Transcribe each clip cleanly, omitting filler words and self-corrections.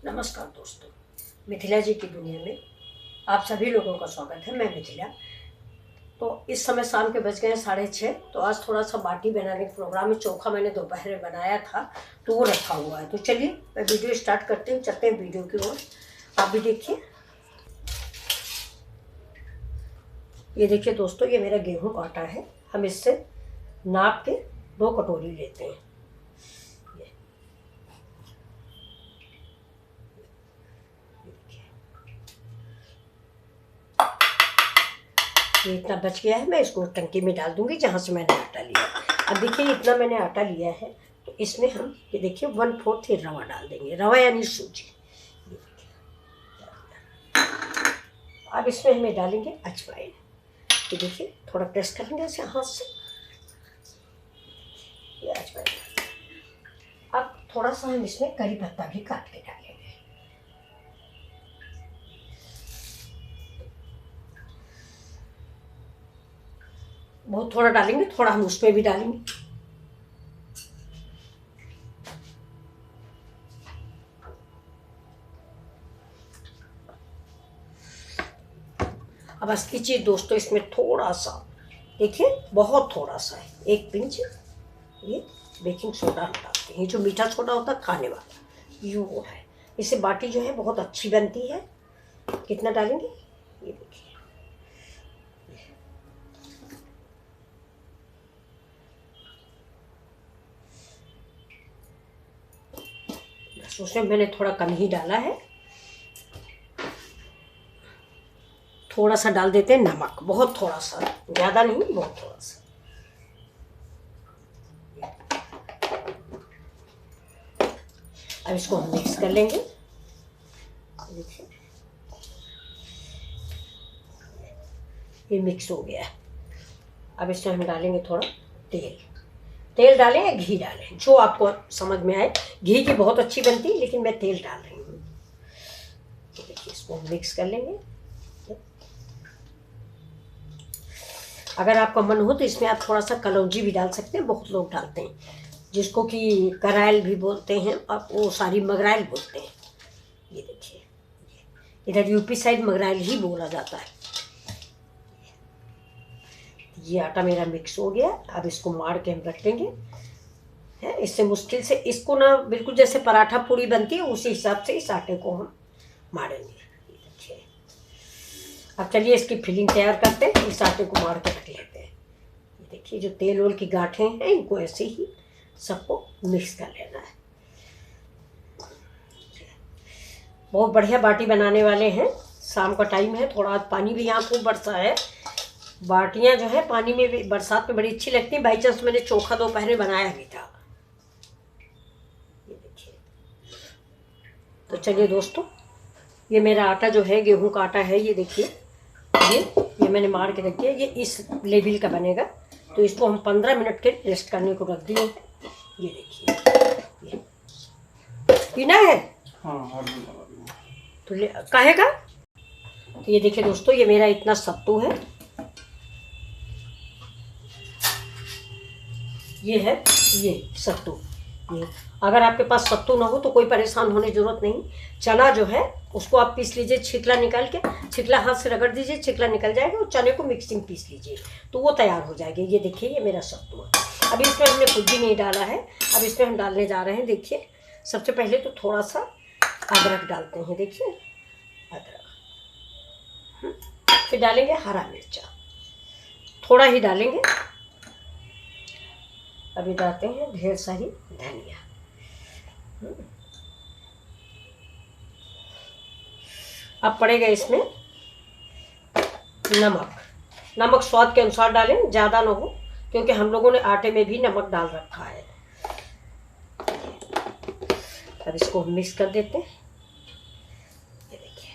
नमस्कार दोस्तों, मिथिला जी की दुनिया में आप सभी लोगों का स्वागत है। मैं मिथिला। तो इस समय शाम के बज गए हैं 6:30। तो आज थोड़ा सा बाटी बनाने के प्रोग्राम में चोखा मैंने दोपहर में बनाया था, तो वो रखा हुआ है। तो चलिए मैं वीडियो स्टार्ट करती हूँ, चलते हैं वीडियो की ओर। आप भी देखिए। ये देखिए दोस्तों, ये मेरा गेहूं का आटा है। हम इससे नाप के 2 कटोरी लेते हैं। ये इतना बच गया है, मैं इसको टंकी में डाल दूंगी जहाँ से मैंने आटा लिया। अब देखिए इतना मैंने आटा लिया है, तो इसमें हम ये देखिए 1/4 ही रवा डाल देंगे। रवा यानी सूजी। अब इसमें हमें डालेंगे अजवाइन। ये देखिए थोड़ा प्रेस कर लेंगे ऐसे हाथ से। ये अजवाइन। अब थोड़ा सा हम इसमें करी पत्ता भी काट के डालेंगे। बहुत थोड़ा डालेंगे, थोड़ा हम उसमें भी डालेंगे। अब असली चीज दोस्तों इसमें थोड़ा सा, देखिए बहुत थोड़ा सा है, 1 पिंच ये बेकिंग सोडा हम डालते हैं। ये जो मीठा सोडा होता है खाने वाला, ये वो है। इससे बाटी जो है बहुत अच्छी बनती है। कितना डालेंगे ये देखिए। उसमें मैंने थोड़ा कम ही डाला है। थोड़ा सा डाल देते हैं नमक, बहुत थोड़ा सा, ज़्यादा नहीं, बहुत थोड़ा सा। अब इसको हम मिक्स कर लेंगे। देखिए ये मिक्स हो गया है। अब इसमें हम डालेंगे थोड़ा तेल। तेल डालें या घी डालें, जो आपको समझ में आए। घी की बहुत अच्छी बनती है, लेकिन मैं तेल डाल रही हूँ। तो देखिए इसको मिक्स कर लेंगे। अगर आपका मन हो तो इसमें आप थोड़ा सा कलौंजी भी डाल सकते हैं। बहुत लोग डालते हैं, जिसको कि करायल भी बोलते हैं और वो सारी मगराइल बोलते हैं। ये देखिए इधर यूपी साइड मगराइल ही बोला जाता है। ये आटा मेरा मिक्स हो गया। अब इसको मार के हम रख देंगे। है इससे मुश्किल से इसको ना, बिल्कुल जैसे पराठा पूरी बनती है उसी हिसाब से इस आटे को हम मारेंगे। ये देखिए। अब चलिए इसकी फिलिंग तैयार करते हैं। इस आटे को मार के रख लेते हैं। ये देखिए जो तेल ओल की गांठें हैं, इनको ऐसे ही सबको मिक्स कर लेना है। बहुत बढ़िया बाटी बनाने वाले हैं। शाम का टाइम है, थोड़ा पानी भी यहाँ खूब बरसा है। बाटियाँ जो है पानी में भी, बरसात में बड़ी अच्छी लगती है। बाई चांस मैंने चोखा दोपहर में बनाया भी था। ये देखिए। तो चलिए दोस्तों, ये मेरा आटा जो है गेहूं का आटा है। ये देखिए ये मैंने मार के रख दिया। ये इस लेवल का बनेगा। तो इसको हम 15 मिनट के रेस्ट करने को रख दिए। ये देखिए पीना है तो काहे का। तो ये देखिए दोस्तों, ये मेरा इतना सत्तू है। ये है ये सत्तू। ये अगर आपके पास सत्तू ना हो तो कोई परेशान होने की जरूरत नहीं। चना जो है उसको आप पीस लीजिए, छिकला निकाल के, छिकला हाथ से रगड़ दीजिए, छिकला निकल जाएगा। और चने को मिक्सिंग पीस लीजिए तो वो तैयार हो जाएगी। ये देखिए ये मेरा सत्तू है। अभी इसमें हमने कुछ भी नहीं डाला है। अब इसमें हम डालने जा रहे हैं, देखिए सबसे पहले तो थोड़ा सा अदरक डालते हैं। देखिए अदरक, फिर डालेंगे हरा मिर्चा, थोड़ा ही डालेंगे। अभी डालते हैं ढेर सारी धनिया। अब पड़ेगा इसमें नमक। नमक स्वाद के अनुसार डालें, ज़्यादा ना हो, क्योंकि हम लोगों ने आटे में भी नमक डाल रखा है। अब इसको मिक्स कर देते हैं। ये देखिए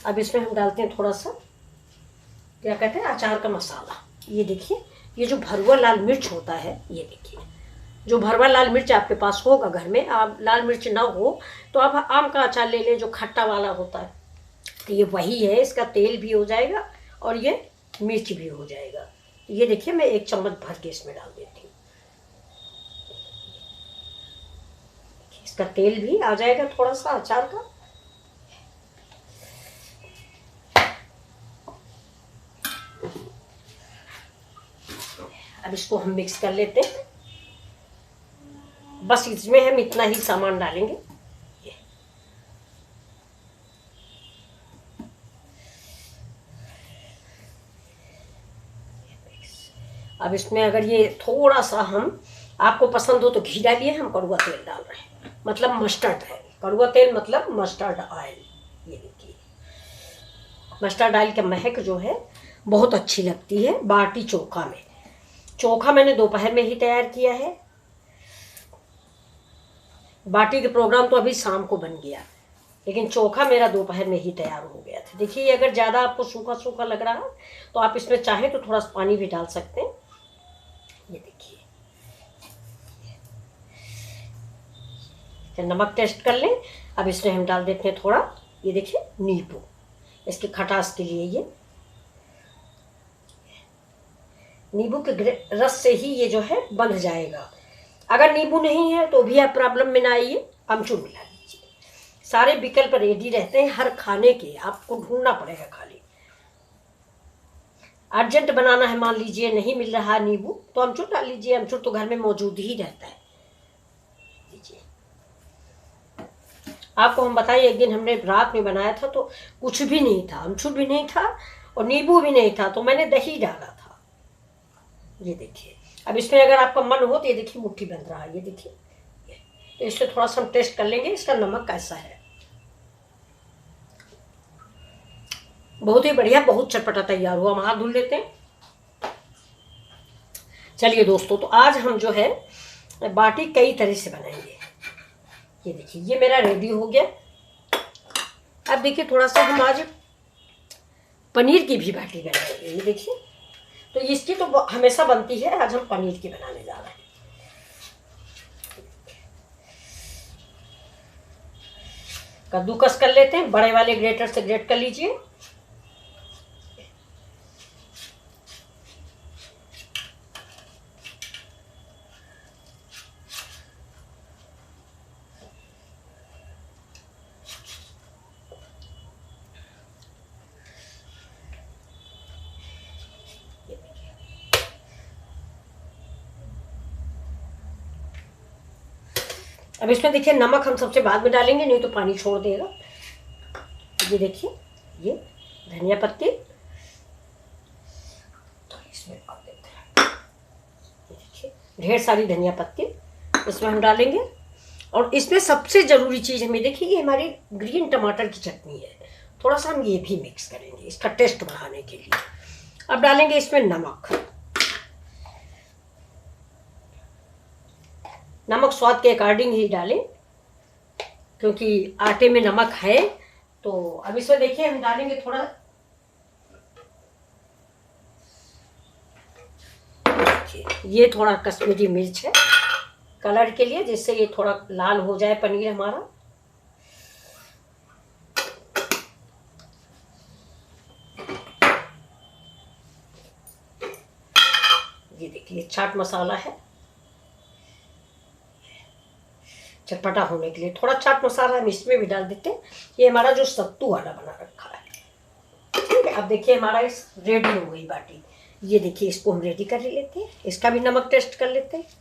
अब इसमें हम डालते हैं थोड़ा सा, क्या कहते हैं, अचार का मसाला। ये देखिए ये जो भरवा लाल मिर्च होता है, ये देखिए जो भरवा लाल मिर्च आपके पास होगा घर में। आप लाल मिर्च ना हो तो आप आम का अचार ले लें जो खट्टा वाला होता है। तो ये वही है, इसका तेल भी हो जाएगा और ये मिर्च भी हो जाएगा। ये देखिए मैं 1 चम्मच भर के इसमें डाल देती हूँ। इसका तेल भी आ जाएगा थोड़ा सा अचार का। अब इसको हम मिक्स कर लेते हैं। बस इसमें हम इतना ही सामान डालेंगे। अब इसमें अगर ये थोड़ा सा हम, आपको पसंद हो तो घी डालिए, हम कड़ुआ तेल डाल रहे हैं, मतलब मस्टर्ड है। कड़ुआ तेल मतलब मस्टर्ड ऑयल। ये देखिए मस्टर्ड ऑयल की महक जो है बहुत अच्छी लगती है बाटी चोखा में। चोखा मैंने दोपहर में ही तैयार किया है। बाटी के प्रोग्राम तो अभी शाम को बन गया, लेकिन चोखा मेरा दोपहर में ही तैयार हो गया था। देखिए अगर ज़्यादा आपको सूखा सूखा लग रहा है तो आप इसमें चाहें तो थोड़ा सा पानी भी डाल सकते हैं। ये देखिए नमक टेस्ट कर लें। अब इसमें हम डाल देते हैं थोड़ा, ये देखिए नींबू, इसके खटास के लिए। ये नींबू के रस से ही ये जो है बंध जाएगा। अगर नींबू नहीं है तो भी आप प्रॉब्लम में ना आइए, अमचूर मिला लीजिए। सारे विकल्प रेडी रहते हैं हर खाने के, आपको ढूंढना पड़ेगा खाली। अर्जेंट बनाना है, मान लीजिए नहीं मिल रहा नींबू, तो अमचूर डाल लीजिए। अमचूर तो घर में मौजूद ही रहता है। लीजिए, आपको हम बताएं, एक दिन हमने रात में बनाया था तो कुछ भी नहीं था, अमचूर भी नहीं था और नींबू भी नहीं था, तो मैंने दही डाला था। ये देखिए अब इसमें अगर आपका मन हो तो ये देखिए मुट्ठी बन रहा है। ये देखिए, तो इससे थोड़ा सा हम टेस्ट कर लेंगे इसका नमक कैसा है। बहुत ही बढ़िया, बहुत चटपटा तैयार हुआ। हम हाथ धुल लेते हैं। चलिए दोस्तों, तो आज हम जो है बाटी कई तरह से बनाएंगे। ये देखिए ये मेरा रेडी हो गया। अब देखिए थोड़ा सा हम आज पनीर की भी बाटी बनाएंगे। ये देखिए, तो इसकी तो हमेशा बनती है, आज हम पनीर की बनाने जा रहे हैं। कद्दूकस कर लेते हैं, बड़े वाले ग्रेटर से ग्रेट कर लीजिए। अब इसमें देखिए नमक हम सबसे बाद में डालेंगे, नहीं तो पानी छोड़ देगा। ये देखिए ये धनिया पत्ती तो इसमें डाल देते हैं। देखिए ढेर सारी धनिया पत्ती इसमें हम डालेंगे। और इसमें सबसे ज़रूरी चीज़ हमें देखिए, ये हमारी ग्रीन टमाटर की चटनी है, थोड़ा सा हम ये भी मिक्स करेंगे इसका टेस्ट बढ़ाने के लिए। अब डालेंगे इसमें नमक। नमक स्वाद के अकॉर्डिंग ही डालें, क्योंकि आटे में नमक है। तो अब इसमें देखिए हम डालेंगे थोड़ा, ये थोड़ा कश्मीरी मिर्च है कलर के लिए, जिससे ये थोड़ा लाल हो जाए पनीर हमारा। ये देखिए चाट मसाला है, चटपटा होने के लिए थोड़ा चाट मसाला हम इसमें भी डाल देते हैं। ये हमारा जो सत्तू वाला बना रखा है, ठीक है। अब देखिए हमारा इस रेडी हो गई बाटी। ये देखिए इसको हम रेडी कर लेते हैं, इसका भी नमक टेस्ट कर लेते हैं।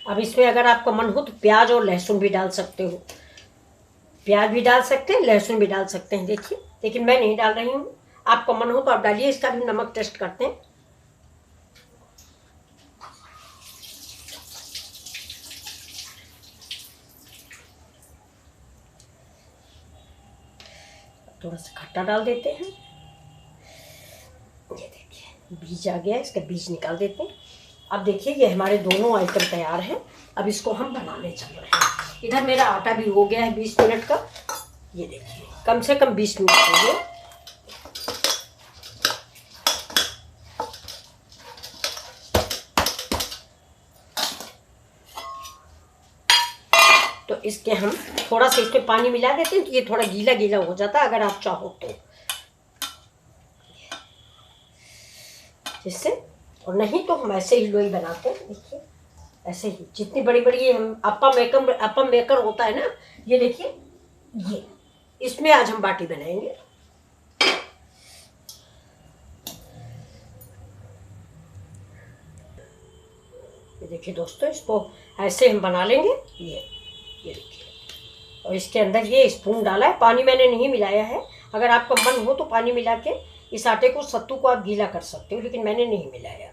अब इसमें अगर आपका मन हो तो प्याज और लहसुन भी डाल सकते हो, प्याज भी डाल सकते हैं, लहसुन भी डाल सकते हैं। देखिए, लेकिन मैं नहीं डाल रही हूँ, आपका मन हो तो आप डालिए। इसका भी नमक टेस्ट करते हैं। थोड़ा सा खट्टा डाल देते हैं। ये देखिए बीज आ गया, इसका बीज निकाल देते हैं। अब देखिए ये हमारे दोनों आइटम तैयार हैं। अब इसको हम बनाने चल रहे हैं। इधर मेरा आटा भी हो गया है 20 मिनट का। ये देखिए कम से कम 20 मिनट चाहिए। तो इसके हम थोड़ा सा इसमें पानी मिला देते हैं तो ये थोड़ा गीला गीला हो जाता है, अगर आप चाहो तो, जिससे, और नहीं तो हम ऐसे ही लोई बनाते हैं। देखिए ऐसे ही, जितनी बड़ी बड़ी हम अप्पम मेकर होता है ना, ये देखिए, ये इसमें आज हम बाटी बनाएंगे। ये देखिए दोस्तों, इसको ऐसे हम बना लेंगे। ये देखिए, और इसके अंदर ये स्पून डाला है, पानी मैंने नहीं मिलाया है। अगर आपका मन हो तो पानी मिला के इस आटे को, सत्तू को आप गीला कर सकते हो, लेकिन मैंने नहीं मिलाया,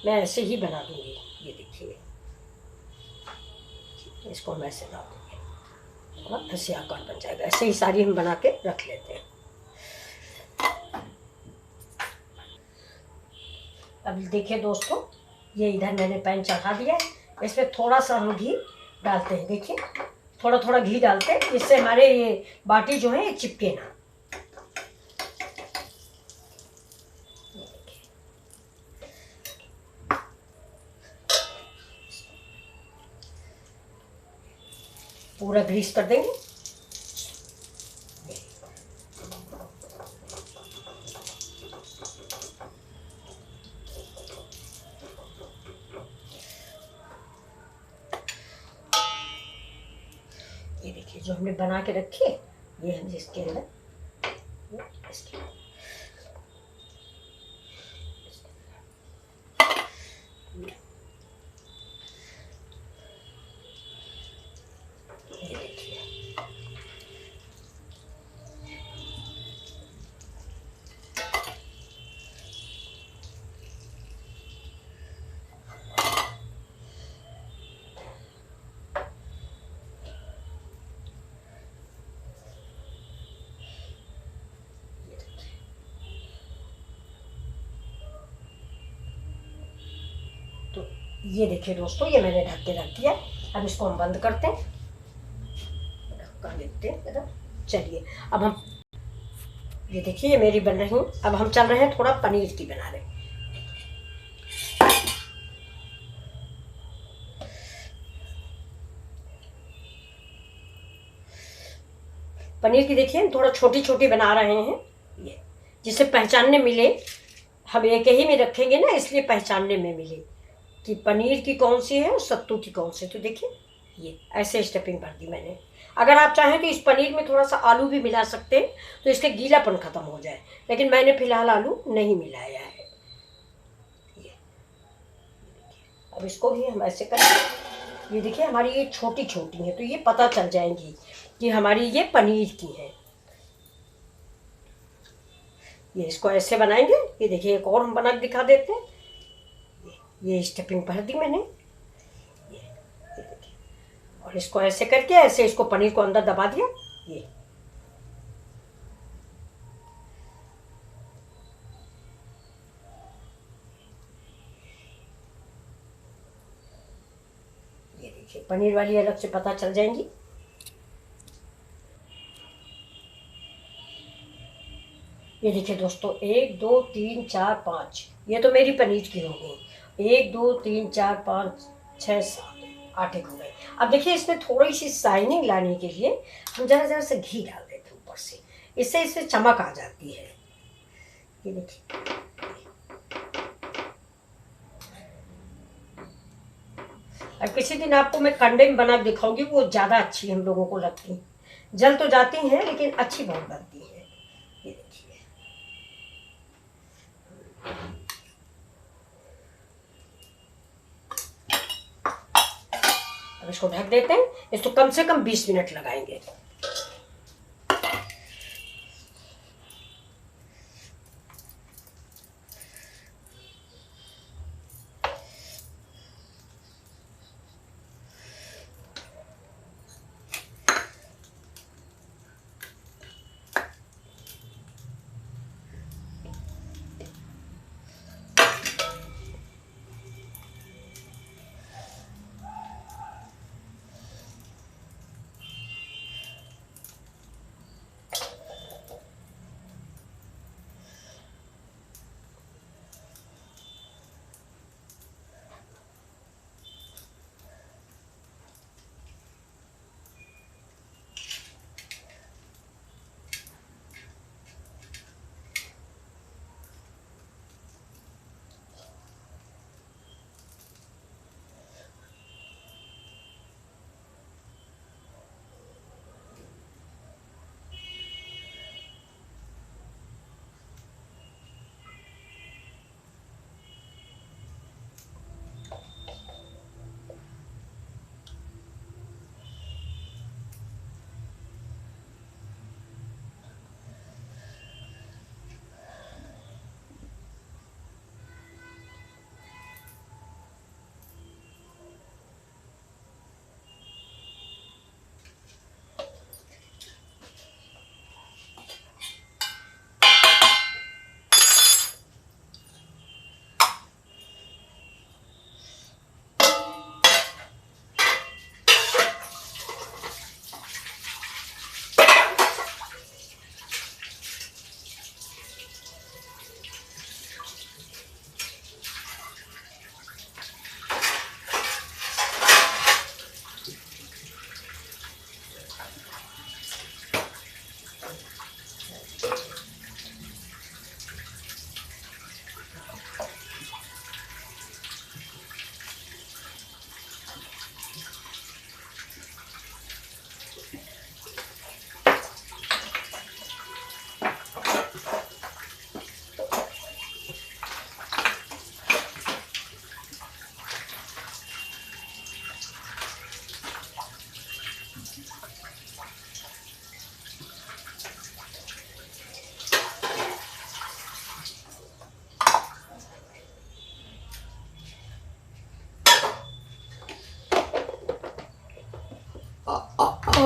मैं ऐसे ही बना दूंगी। ये देखिए, इसको हम ऐसे डाल देंगे, थोड़ा ऐसे आकार बन जाएगा। ऐसे ही सारी हम बना के रख लेते हैं। अब देखिए दोस्तों, ये इधर मैंने पैन चढ़ा दिया है, इसमें थोड़ा सा हम घी डालते हैं। देखिए थोड़ा थोड़ा घी डालते हैं, जिससे हमारे ये बाटी जो है ये चिपके ना। पूरा ग्रीस कर देंगे। ये देखिए जो हमने बना के रखे, ये हम इसके अंदर, इसके ये देखिए, तो ये देखिए दोस्तों, ये मैंने ढक के रख दिया। अब इसको हम बंद करते हैं, ढक्कन देते हैं। चलिए अब हम, ये देखिए ये मेरी बन रही, अब हम चल रहे हैं थोड़ा पनीर की बना रहे। पनीर की देखिए थोड़ा छोटी छोटी बना रहे हैं, ये जिससे पहचानने मिले, हम एक ही में रखेंगे ना, इसलिए पहचानने में मिले कि पनीर की कौन सी है और सत्तू की कौन सी। तो देखिए ये ऐसे स्टफिंग भर दी मैंने। अगर आप चाहें तो इस पनीर में थोड़ा सा आलू भी मिला सकते हैं, तो इसके गीलापन खत्म हो जाए, लेकिन मैंने फिलहाल आलू नहीं मिलाया है। ये अब इसको भी हम ऐसे करें। ये देखिए हमारी ये छोटी छोटी है, तो ये पता चल जाएंगी कि हमारी ये पनीर की है। ये इसको ऐसे बनाएंगे। ये देखिए एक और हम बना के दिखा देते हैं। ये स्टफिंग भर दी मैंने, ये देखिए, और इसको ऐसे करके ऐसे इसको पनीर को अंदर दबा दिया। ये देखिए पनीर वाली अलग से पता चल जाएंगी। ये देखिए दोस्तों, 1 2 3 4 5, ये तो मेरी पनीर की हो गई। 1 2 3 4 5 6 7 8 एक हो गए। अब देखिए इसमें थोड़ी सी शाइनिंग लाने के लिए हम जरा जरा से घी डाल देते हैं ऊपर से, इससे इससे चमक आ जाती है। ये देखिए, अब किसी दिन आपको मैं कंडे में बना के दिखाऊंगी, वो ज़्यादा अच्छी हम लोगों को लगती हैं। जल तो जाती हैं लेकिन अच्छी बहुत बनती है। ये देखिए, अब इसको ढक देते हैं। इसको कम से कम 20 मिनट लगाएंगे।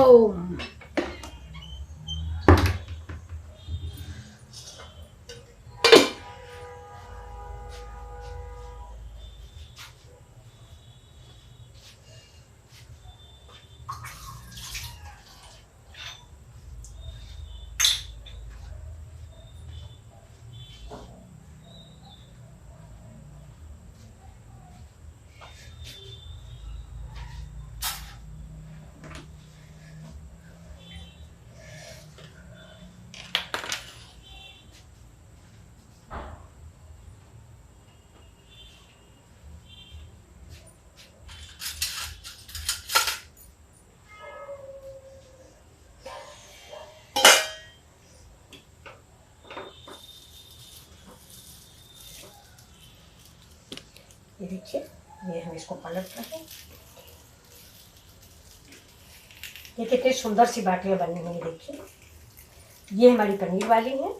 ओम। ये देखिए, ये हम इसको पलट रहे हैं। ये कितनी सुंदर सी बाटियां बनी हुई, देखिए। ये हमारी पनीर वाली है।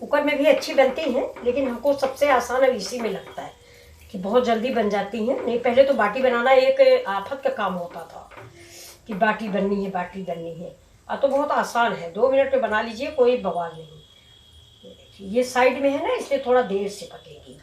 कुकर में भी अच्छी बनती हैं, लेकिन हमको सबसे आसान अब इसी में लगता है कि बहुत जल्दी बन जाती हैं। नहीं, पहले तो बाटी बनाना एक आफत का काम होता था कि बाटी बननी है, बाटी बननी है। अब तो बहुत आसान है, 2 मिनट में बना लीजिए, कोई बवाल नहीं। ये देखिए, ये साइड में है ना, इसलिए थोड़ा देर से पकेगी।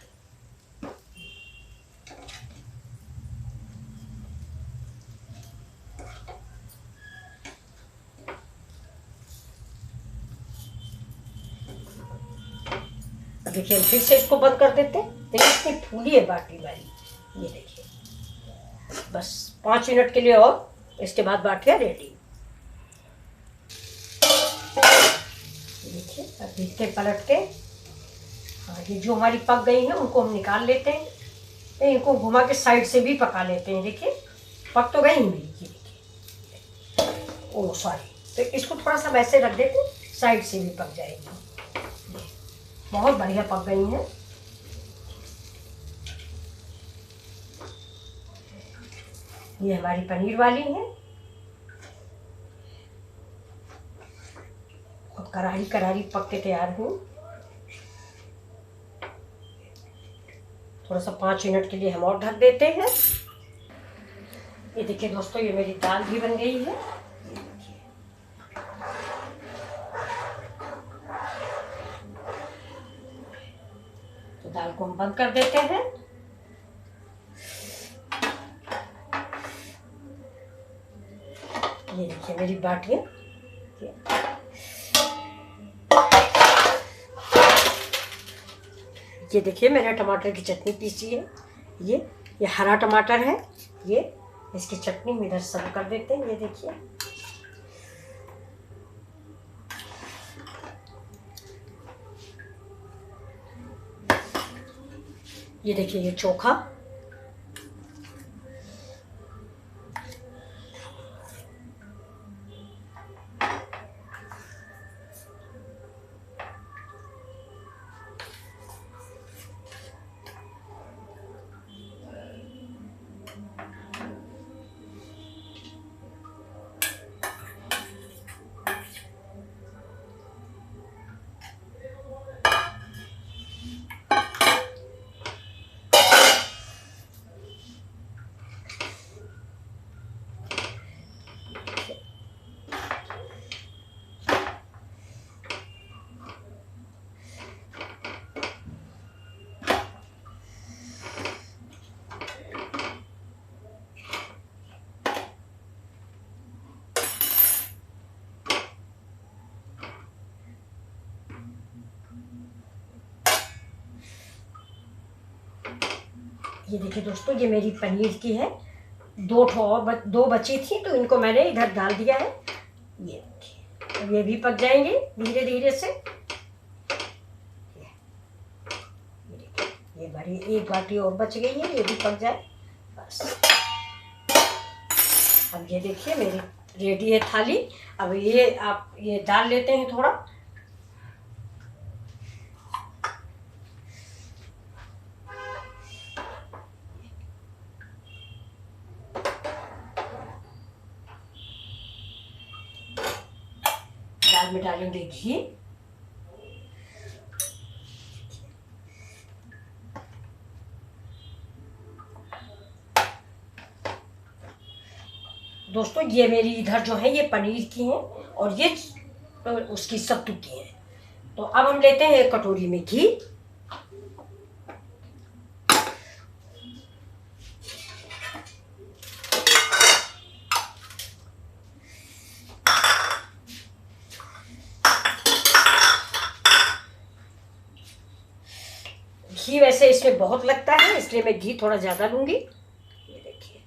देखिए, फिर से इसको बंद कर देते हैं। देखिए इतनी फूली है बाटी हमारी। ये देखिए, बस 5 मिनट के लिए और, इसके बाद बाटियाँ रेडी। देखिए, अब देखते पलट के। हाँ, ये जो हमारी पक गई है उनको हम निकाल लेते हैं। इनको घुमा के साइड से भी पका लेते हैं। देखिए, पक तो गई मेरी। ये देखिए, ओह सॉरी, तो इसको थोड़ा सा वैसे रख देते हैं, साइड से भी पक जाएगी। बहुत बढ़िया पक गई हैं। ये हमारी पनीर वाली है। और करारी करारी पक के तैयार हूँ। थोड़ा सा 5 मिनट के लिए हम और ढक देते हैं। ये देखिए दोस्तों, ये मेरी दाल भी बन गई है। तो दाल को हम बंद कर देते हैं। ये देखिए मेरी बाटियाँ। ये देखिए, मैंने टमाटर की चटनी पीसी है। ये हरा टमाटर है। ये इसकी चटनी में इधर सर्व कर देते हैं। ये देखिए, ये देखिए, ये चोखा। ये देखिए दोस्तों, ये मेरी पनीर की है। 2 बची थी, तो इनको मैंने इधर डाल दिया है। ये देखिए, अब ये भी पक जाएंगे धीरे धीरे से। ये भरी एक बाटी और बच गई है, ये भी पक जाए बस। अब ये देखिए, मेरी रेडी है थाली। अब ये आप ये डाल लेते हैं थोड़ा। दाल में डालेंगे घी। दोस्तों ये मेरी इधर जो है ये पनीर की हैं और ये उसकी सत्तू की हैं। तो अब हम लेते हैं एक कटोरी में घी। घी वैसे इसमें बहुत लगता है, इसलिए मैं घी थोड़ा ज़्यादा लूँगी। ये देखिए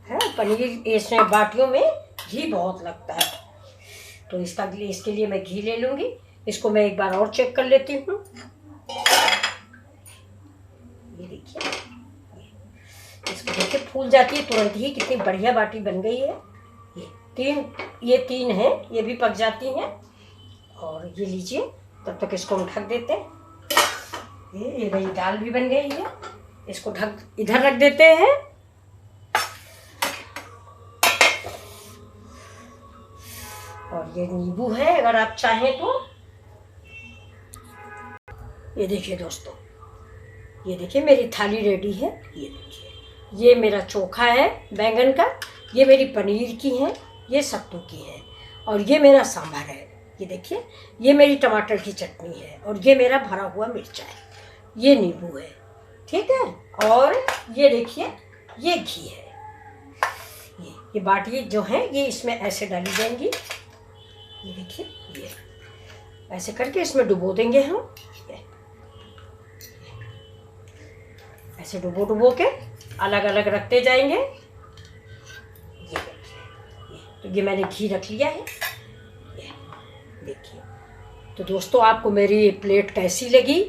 है पनीर, इसमें बाटियों में घी बहुत लगता है, तो इसके लिए मैं घी ले लूँगी। इसको मैं एक बार और चेक कर लेती हूँ। ये देखिए, इसको देखिए फूल जाती है तुरंत ही, कितनी बढ़िया बाटी बन गई है। ये तीन हैं, ये भी पक जाती हैं। और ये लीजिए, तब तक इसको हम ढक देते हैं। ये भाई दाल भी बन गई है, इसको इधर रख देते हैं। और ये नींबू है अगर आप चाहें तो। ये देखिए दोस्तों, ये देखिए मेरी थाली रेडी है। ये देखिए, ये मेरा चोखा है बैंगन का, ये मेरी पनीर की है, ये सत्तू की है, और ये मेरा सांभर है। ये देखिए, ये मेरी टमाटर की चटनी है, और ये मेरा भरा हुआ मिर्चा है, ये नींबू है, ठीक है। और ये देखिए, ये घी है। ये बाटी जो है ये इसमें ऐसे डाली जाएंगी। ये देखिए, ये ऐसे करके इसमें डुबो देंगे हम। ऐसे डुबो के अलग अलग रखते जाएंगे। ये देखिए, तो ये मैंने घी रख लिया है। ये देखिए। तो दोस्तों, आपको मेरी प्लेट कैसी लगी?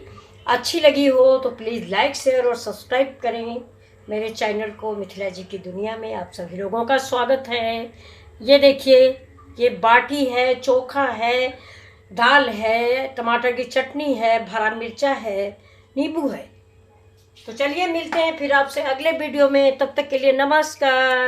अच्छी लगी हो तो प्लीज़ लाइक, शेयर और सब्सक्राइब करें मेरे चैनल को। मिथिला जी की दुनिया में आप सभी लोगों का स्वागत है। ये देखिए, ये बाटी है, चोखा है, दाल है, टमाटर की चटनी है, भरा मिर्चा है, नींबू है। तो चलिए मिलते हैं फिर आपसे अगले वीडियो में, तब तक के लिए नमस्कार।